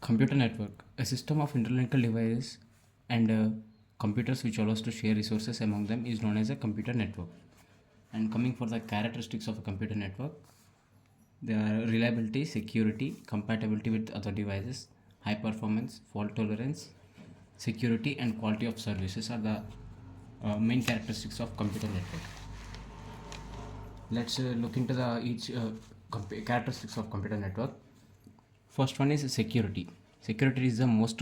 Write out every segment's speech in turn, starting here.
Computer network, a system of interlinked devices and computers which allows to share resources among them is known as a computer network. And coming for the characteristics of a computer network, there are reliability, security, compatibility with other devices, high performance, fault tolerance, security, and quality of services are the main characteristics of computer network. Let's look into the each characteristics of computer network. First one is security. Security is the most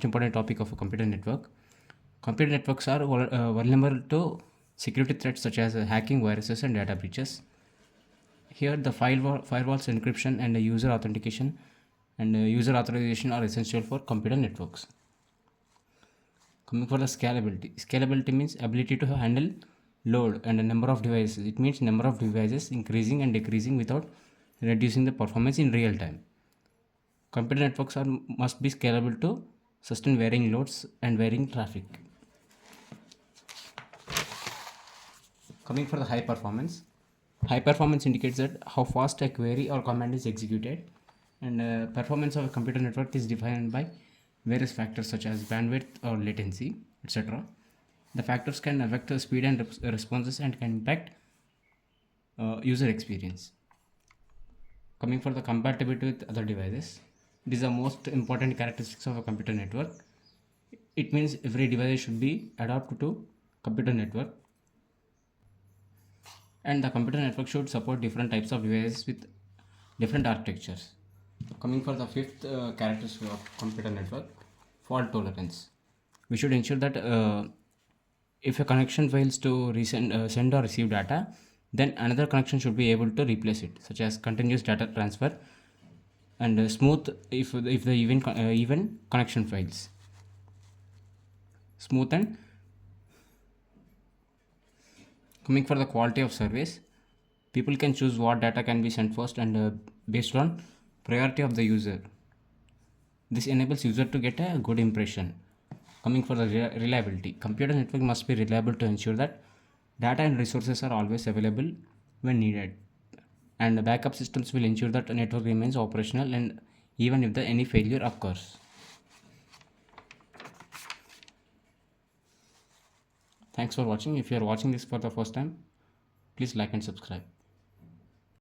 important topic of a computer network. Computer networks are vulnerable to security threats such as hacking, viruses, and data breaches. Here, the firewalls, encryption, and user authentication and user authorization are essential for computer networks. Coming for the scalability. Scalability means ability to handle load and a number of devices. It means number of devices increasing and decreasing without reducing the performance in real time. Computer networks must be scalable to sustain varying loads and varying traffic. Coming for the high performance. High performance indicates that how fast a query or command is executed, and performance of a computer network is defined by various factors such as bandwidth or latency, etc. The factors can affect the speed and responses and can impact user experience. Coming for the compatibility with other devices, it is the most important characteristics of a computer network. It means every device should be adapted to computer network, and the computer network should support different types of devices with different architectures. Coming for the fifth characteristic of computer network, fault tolerance. We should ensure that if a connection fails to send or receive data, then another connection should be able to replace it, such as continuous data transfer, and smooth if the even connection fails. Smooth. And coming for the quality of service, people can choose what data can be sent first and based on priority of the user. This enables user to get a good impression. Coming for the reliability, computer network must be reliable to ensure that data and resources are always available when needed, and the backup systems will ensure that the network remains operational and even if any failure occurs. Thanks for watching. If you are watching this for the first time, please like and subscribe.